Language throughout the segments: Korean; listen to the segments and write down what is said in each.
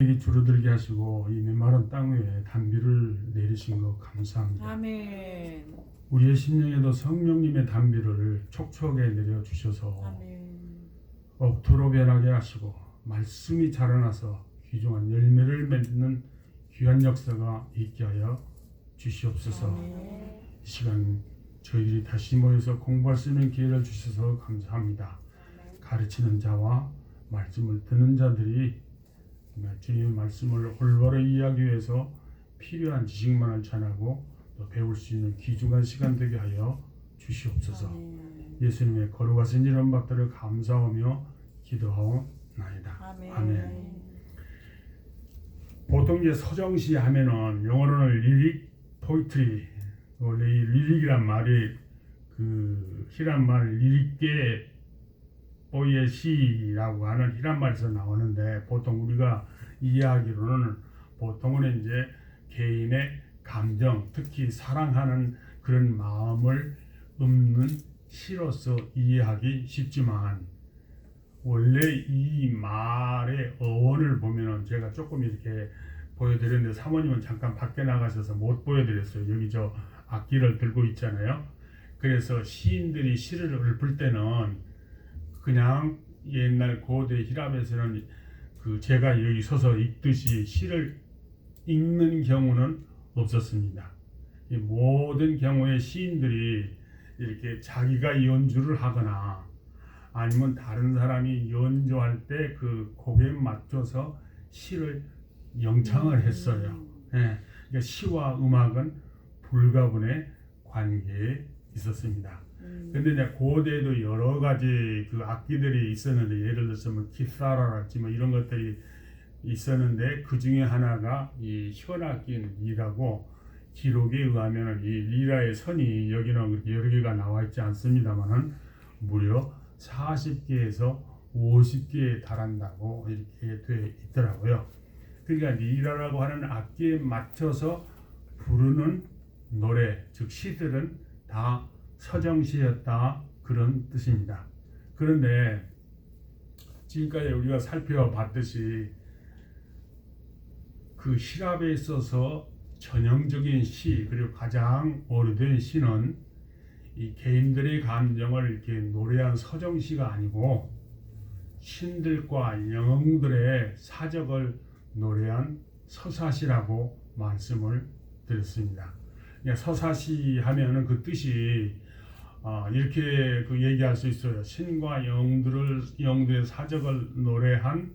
이 줄어들게 하시고 이 메마른 땅 위에 단비를 내리신 것 감사합니다. 아멘. 우리의 심령에도 성령님의 단비를 촉촉하게 내려주셔서 아멘. 억토로 변하게 하시고 말씀이 자라나서 귀중한 열매를 맺는 귀한 역사가 있게 하여 주시옵소서. 아멘. 이 시간 저희들이 다시 모여서 공부할 수 있는 기회를 주셔서 감사합니다. 가르치는 자와 말씀을 듣는 자들이 주님의 말씀을 올바로 이해하기 위해서 필요한 지식만을 전하고 또 배울 수 있는 귀중한 시간 되게 하여 주시옵소서. 아멘. 예수님의 거룩하신 이름 받들어 감사하며 기도하옵나이다. 아멘. 아멘. 보통 이제 서정시 하면은 영어로는 리릭 포이트리, 원래 이 리릭이란 말이 그 히란 말 리릭계 보이의 시라고 하는 히란 말에서 나오는데, 보통 우리가 이해하기로는 보통은 이제 개인의 감정, 특히 사랑하는 그런 마음을 읊는 시로서 이해하기 쉽지만, 원래 이 말의 어원을 보면은 제가 조금 이렇게 보여드렸는데 사모님은 잠깐 밖에 나가셔서 못 보여드렸어요. 여기 저 악기를 들고 있잖아요. 그래서 시인들이 시를 읊을 때는 그냥 옛날 고대 히랍에서는 그 제가 여기 서서 읽듯이 시를 읽는 경우는 없었습니다. 이 모든 경우에 시인들이 이렇게 자기가 연주를 하거나 아니면 다른 사람이 연주할 때 그 곡에 맞춰서 시를 영창을 했어요. 예, 그러니까 시와 음악은 불가분의 관계에 있었습니다. 근데 이제 고대에도 여러 가지 그 악기들이 있었는데, 예를 들어서 뭐 키사라랄지 뭐 이런 것들이 있었는데, 그 중에 하나가 이 현악기인 리라고, 기록에 의하면 이 리라의 선이 여기는 그렇게 여러 개가 나와 있지 않습니다만은 무려 40개에서 50개에 달한다고 이렇게 돼 있더라고요. 그러니까 리라라고 하는 악기에 맞춰서 부르는 노래, 즉 시들은 다 서정시였다, 그런 뜻입니다. 그런데 지금까지 우리가 살펴봤듯이 그 히랍에 있어서 전형적인 시, 그리고 가장 오래된 시는 이 개인들의 감정을 이렇게 노래한 서정시가 아니고 신들과 영웅들의 사적을 노래한 서사시라고 말씀을 드렸습니다. 서사시 하면은 그 뜻이 이렇게 그 얘기할 수 있어요. 신과 영웅들의 사적을 노래한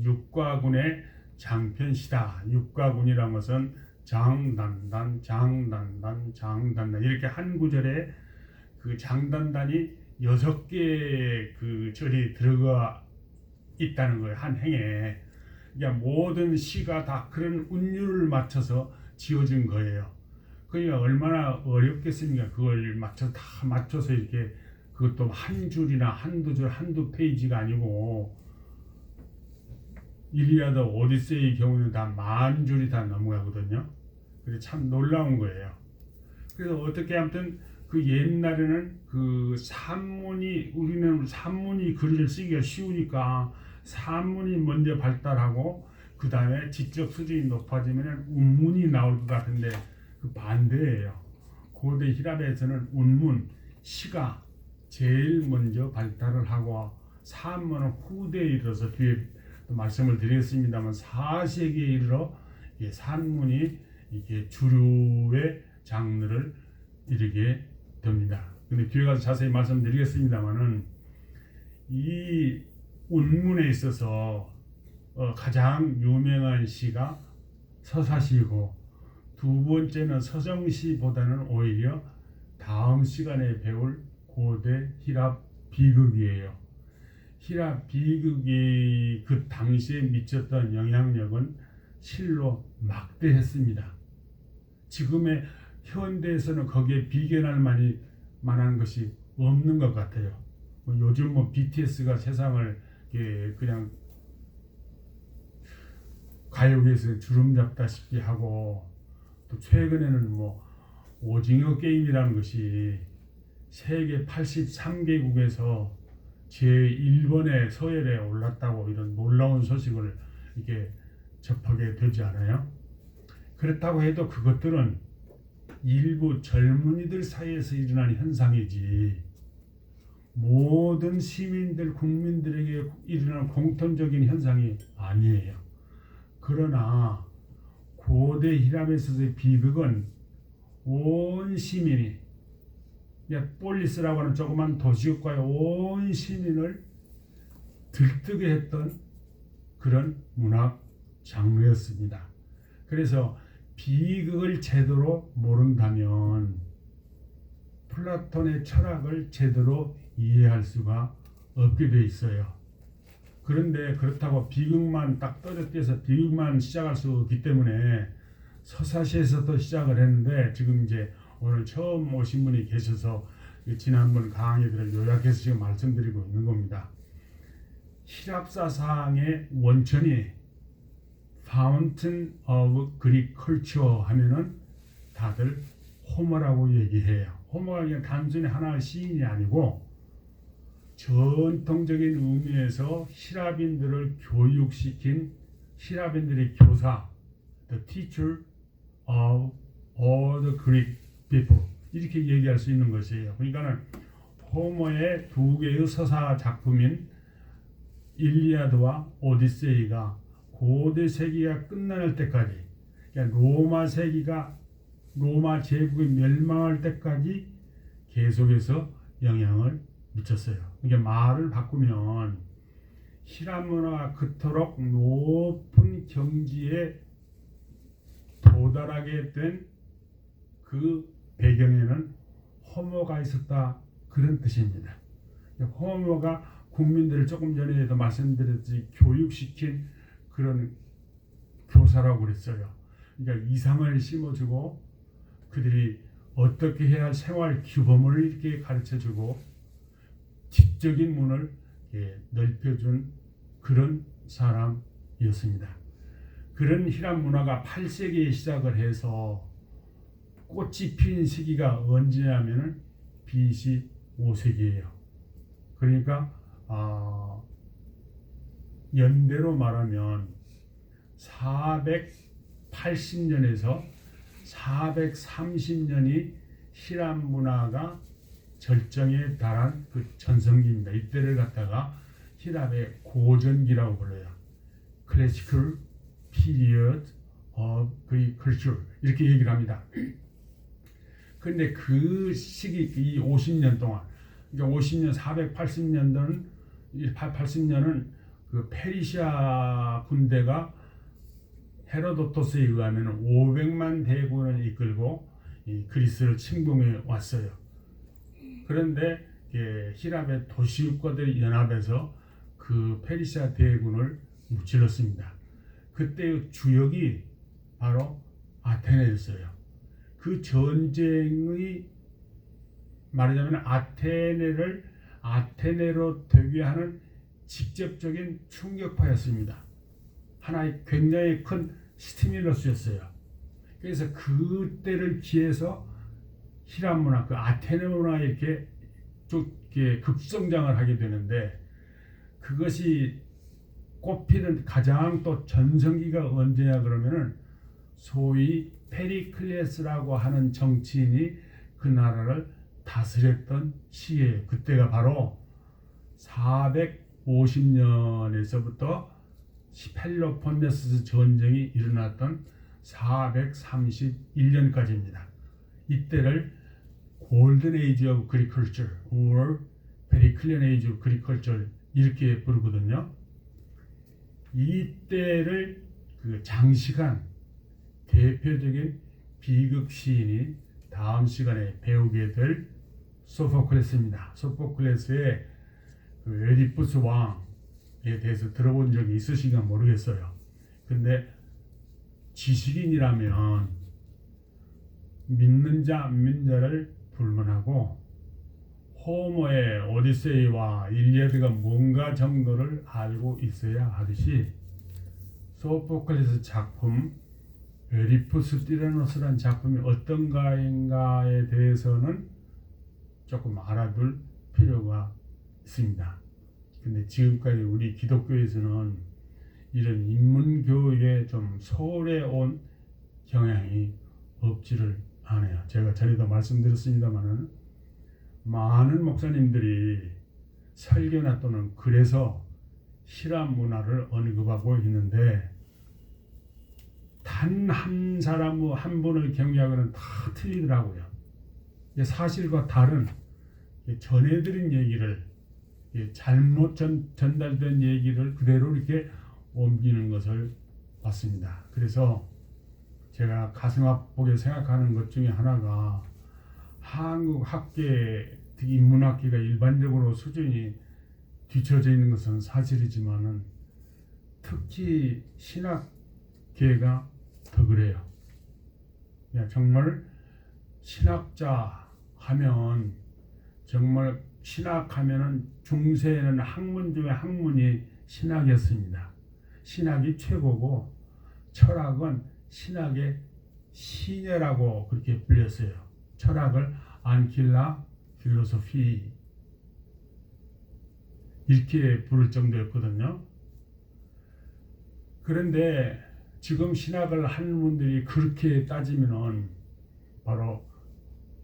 육가군의 장편시다. 육가군이라는 것은 장단단, 장단단, 장단단, 이렇게 한 구절에 그 장단단이 6개의 그 절이 들어가 있다는 거예요. 한 행에. 그러니까 모든 시가 다 그런 운율을 맞춰서 지어진 거예요. 그러니까 얼마나 어렵겠습니까? 그걸 다 맞춰서 이렇게, 그것도 한 줄이나 한두 줄, 한두 페이지가 아니고, 일리아드 오디세이의 경우는 다 10,000줄이 다 넘어가거든요. 그래서 참 놀라운 거예요. 그래서 어떻게 아무튼 그 옛날에는 그 산문이, 우리는 산문이 글을 쓰기가 쉬우니까 산문이 먼저 발달하고 그 다음에 지적 수준이 높아지면 운문이 나올 것 같은데, 그 반대예요. 고대 히랍에서는 운문, 시가 제일 먼저 발달을 하고 산문은 후대에 이르러서, 뒤에 말씀을 드렸습니다만 4세기에 이르러 산문이 이게 주류의 장르를 이루게 됩니다. 근데 뒤에 가서 자세히 말씀드리겠습니다만은, 이 운문에 있어서 가장 유명한 시가 서사시이고, 두 번째는 서정시보다는 오히려 다음 시간에 배울 고대 히랍 비극이에요. 히랍 비극이 그 당시에 미쳤던 영향력은 실로 막대했습니다. 지금의 현대에서는 거기에 비견할 만한 것이 없는 것 같아요. 요즘 뭐 BTS가 세상을 그냥 가요계에서 주름 잡다시피 하고, 또 최근에는 뭐 오징어 게임이라는 것이 세계 83개국에서 제1번의 서열에 올랐다고, 이런 놀라운 소식을 이게 접하게 되지 않아요? 그렇다고 해도 그것들은 일부 젊은이들 사이에서 일어나는 현상이지 모든 시민들, 국민들에게 일어나는 공통적인 현상이 아니에요. 그러나 고대 히람에 있어서의 비극은 온 시민이, 폴리스라고 하는 조그만 도시국가의 온 시민을 들뜨게 했던 그런 문학 장르였습니다. 그래서 비극을 제대로 모른다면 플라톤의 철학을 제대로 이해할 수가 없게 돼 있어요. 그런데 그렇다고 비극만 딱 떨어뜨려서 비극만 시작할 수 없기 때문에 서사시에서도 시작을 했는데 지금 이제 오늘 처음 오신 분이 계셔서 지난번 강의들을 요약해서 지금 말씀드리고 있는 겁니다. 히랍 사상의 원천이 Fountain of Greek Culture 하면은 다들 호머라고 얘기해요. 호머가 그냥 단순히 하나의 시인이 아니고 전통적인 의미에서 히랍인들을 교육시킨 히랍인들의 교사, the teacher of all the Greek people 이렇게 얘기할 수 있는 것이에요. 그러니까는 호머의 두 개의 서사 작품인 일리아드와 오디세이가 고대 세기가 끝날 때까지, 그러니까 로마 제국이 멸망할 때까지 계속해서 영향을 미쳤어요. 그러니까 말을 바꾸면 히랍 문화가 그토록 높은 경지에 도달하게 된 그 배경에는 호모가 있었다, 그런 뜻입니다. 호모가 국민들을 조금 전에도 말씀드렸듯이 교육시킨 그런 교사라고 그랬어요. 그러니까 이상을 심어주고 그들이 어떻게 해야 할 생활 규범을 이렇게 가르쳐주고 지적인 문을 넓혀준 그런 사람이었습니다. 그런 히랍 문화가 8세기에 시작을 해서 꽃이 피는 시기가 언제냐면은 BC 5세기예요. 그러니까 연대로 말하면 480년에서 430년이 히랍 문화가 절정에 달한 그 전성기입니다. 이때를 갖다가 히랍의 고전기라고 불러요. Classical Period of Greek Culture 이렇게 얘기를 합니다. 그런데 그 시기, 이 50년 동안, 그러니까 50년, 480년은 그 페르시아 군대가 헤로도토스에 의하면 500만 대군을 이끌고 이 그리스를 침공해 왔어요. 그런데 히랍의 도시국가들이 연합해서 그 페르시아 대군을 무찔렀습니다. 그때의 주역이 바로 아테네였어요. 그 전쟁의 말하자면 아테네로 되게 하는 직접적인 충격파였습니다. 하나의 굉장히 큰 스티뮬러스였어요. 그래서 그때를 기해서 히랍 문화, 그 아테네 문화에 이렇게 급성장을 하게 되는데, 그것이 꼽히는 가장 또 전성기가 언제냐 그러면은 소위 페리클레스라고 하는 정치인이 그 나라를 다스렸던 시기예요. 그때가 바로 450년에서부터 펠로폰네소스 전쟁이 일어났던 431년까지입니다. 이때를 골든 에이지 오브 그릭 컬처 or 페리클리안 에이지 오브 그릭 컬처 이렇게 부르거든요. 이때를 그 장시간 대표적인 비극 시인이 다음 시간에 배우게 될 소포클레스입니다. 소포클레스의 그 에디푸스 왕에 대해서 들어본 적이 있으신가 모르겠어요. 근데 지식인이라면 믿는 자 안 믿는 자를 불문하고 호모의 오디세이와 일리아드가 뭔가 정도를 알고 있어야 하듯이 소포클레스 작품 에디푸스 티라노스라는 작품이 어떤가인가에 대해서는 조금 알아둘 필요가 있습니다. 근데 지금까지 우리 기독교에서는 이런 인문교육에 좀 소홀해 온 경향이 없지를 않아요. 제가 전에도 말씀드렸습니다마는 많은 목사님들이 설교나 또는 글에서 실험 문화를 언급하고 있는데 단 한 사람 한 분을 경외하고는 다 틀리더라고요. 사실과 다른 전해드린 얘기를 잘못 전달된 얘기를 그대로 이렇게 옮기는 것을 봤습니다. 그래서 제가 가슴 아프게 생각하는 것 중에 하나가 한국 학계, 특히 인문학계가 일반적으로 수준이 뒤처져 있는 것은 사실이지만은 특히 신학계가 더 그래요. 정말 신학자 하면 정말 신학하면은 중세에는 학문 중에 학문이 신학이었습니다. 신학이 최고고 철학은 신학의 시녀라고 그렇게 불렸어요. 철학을 안킬라 필로소피 이렇게 부를 정도였거든요. 그런데 지금 신학을 하는 분들이 그렇게 따지면은 바로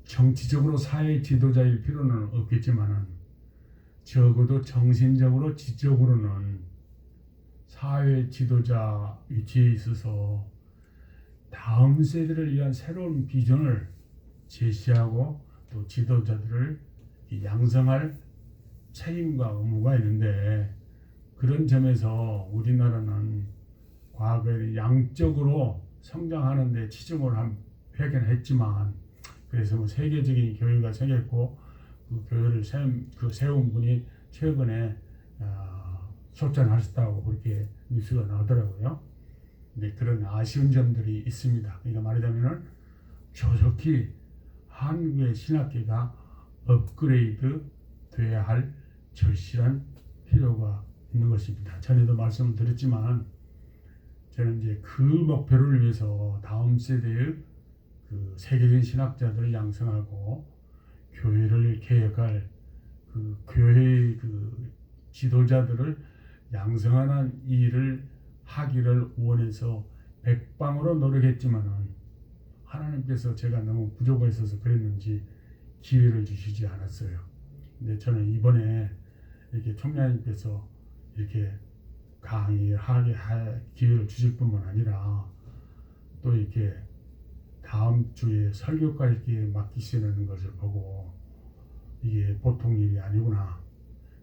정치적으로 사회 지도자일 필요는 없겠지만은 적어도 정신적으로 지적으로는 사회 지도자 위치에 있어서 다음 세대를 위한 새로운 비전을 제시하고 또 지도자들을 양성할 책임과 의무가 있는데 그런 점에서 우리나라는 과거에 양적으로 성장하는 데 치중을 하긴 했지만 그래서 뭐 세계적인 교회가 생겼고 그 교회를 세운 분이 최근에 소천하셨다고 그렇게 뉴스가 나오더라고요. 근데 그런 아쉬운 점들이 있습니다. 그러니까 말하자면은 조속히 한국의 신학계가 업그레이드 돼야 할 절실한 필요가 있는 것입니다. 전에도 말씀을 드렸지만 저는 이제 그 목표를 위해서 다음 세대의 그 세계적인 신학자들을 양성하고 교회를 개혁할 그 교회의 그 지도자들을 양성하는 일을 하기를 원해서 백방으로 노력했지만은 하나님께서 제가 너무 부족해 있어서 그랬는지 기회를 주시지 않았어요. 근데 저는 이번에 이렇게 총장님께서 이렇게 강의하게 할 기회를 주실 뿐만 아니라 또 이렇게 다음 주에 설교까지 이렇게 맡기시는 것을 보고 이게 보통 일이 아니구나.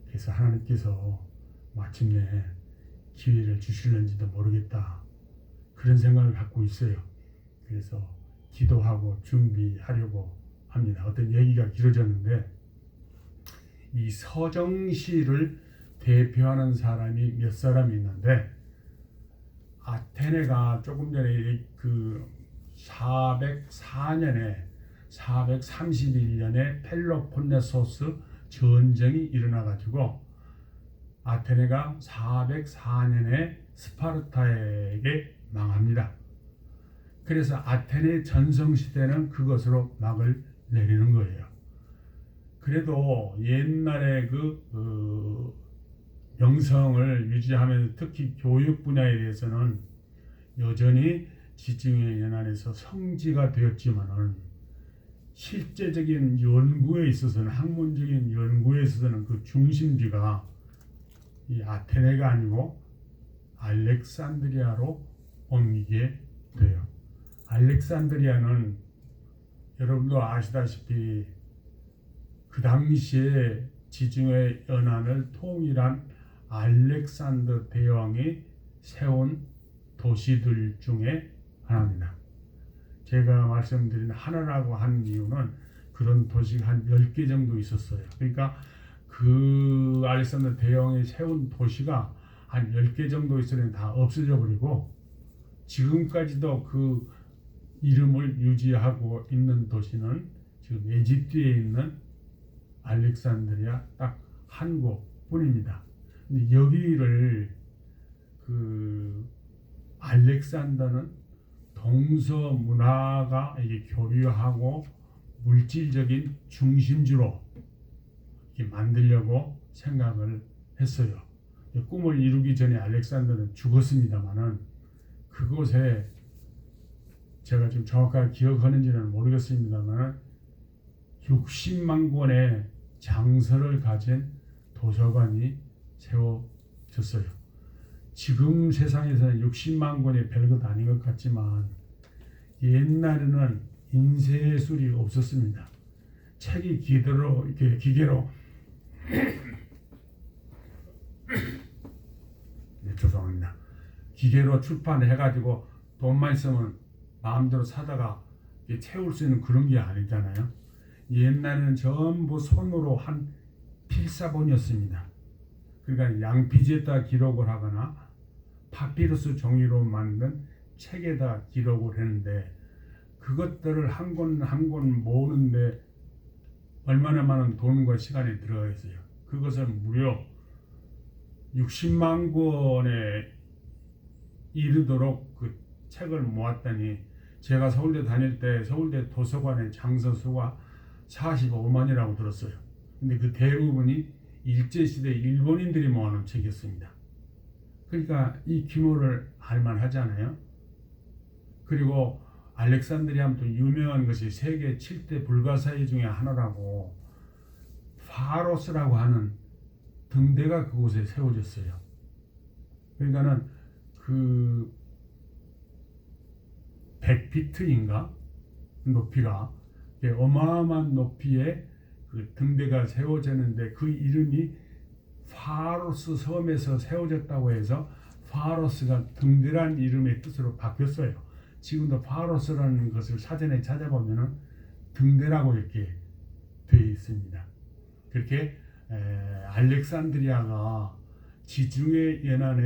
그래서 하나님께서 마침내 기회를 주실는지도 모르겠다. 그런 생각을 갖고 있어요. 그래서 기도하고 준비하려고 합니다. 어떤 얘기가 길어졌는데 이 서정시를 대표하는 사람이 몇 사람이 있는데 아테네가 조금 전에 그 431년에 펠로폰네소스 전쟁이 일어나가지고 아테네가 404년에 스파르타에게 망합니다. 그래서 아테네 전성시대는 그것으로 막을 내리는 거예요. 그래도 옛날에 그 명성을 유지하면서 특히 교육 분야에 대해서는 여전히 지중해 연안에서 성지가 되었지만은 실제적인 연구에 있어서는 학문적인 연구에 있어서는 그 중심지가 이 아테네가 아니고 알렉산드리아로 옮기게 돼요. 알렉산드리아는 여러분도 아시다시피 그 당시에 지중해 연안을 통일한 알렉산더 대왕이 세운 도시들 중에 하나입니다. 제가 말씀드린 하나라고 한 이유는 그런 도시가 한 10개 정도 있었어요. 그러니까 그 알렉산더 대왕이 세운 도시가 한 10개 정도 있으면 다 없어져 버리고 지금까지도 그 이름을 유지하고 있는 도시는 지금 에집트에 있는 알렉산드리아 딱 한 곳뿐입니다. 근데 여기를 그 알렉산더는 동서 문화가 이게 교류하고 물질적인 중심지로 이렇게 만들려고 생각을 했어요. 꿈을 이루기 전에 알렉산더는 죽었습니다만은 그곳에 제가 지금 정확하게 기억하는지는 모르겠습니다만 60만 권의 장서를 가진 도서관이 세워졌어요. 지금 세상에서는 60만 권이 별것 아닌 것 같지만 옛날에는 인쇄술이 없었습니다. 책이 기계로 네, 죄송합니다. 기계로 출판해가지고 돈만 있으면 마음대로 사다가 채울 수 있는 그런 게 아니잖아요. 옛날에는 전부 손으로 한 필사본이었습니다. 그러니까 양피지에다 기록을 하거나 파피루스 종이로 만든 책에다 기록을 했는데 그것들을 한 권 한 권 모으는데 얼마나 많은 돈과 시간이 들어가 있어요. 그것을 무려 60만 권에 이르도록 그 책을 모았더니 제가 서울대 다닐 때 서울대 도서관의 장서 수가 45만이라고 들었어요. 근데 그 대부분이 일제시대 일본인들이 모아놓은 책이었습니다. 그러니까 이 규모를 알만하잖아요. 그리고 알렉산드리아 하면 또 유명한 것이 세계 7대 불가사의 중에 하나라고 파로스라고 하는 등대가 그곳에 세워졌어요. 그러니까는 그 100피트인가 높이가 어마어마한 높이에 그 등대가 세워졌는데 그 이름이 파로스 섬에서 세워졌다고 해서 파로스가 등대란 이름의 뜻으로 바뀌었어요. 지금도 파로스라는 것을 사전에 찾아보면은 등대라고 이렇게 되어 있습니다. 그렇게 알렉산드리아가 지중해 연안에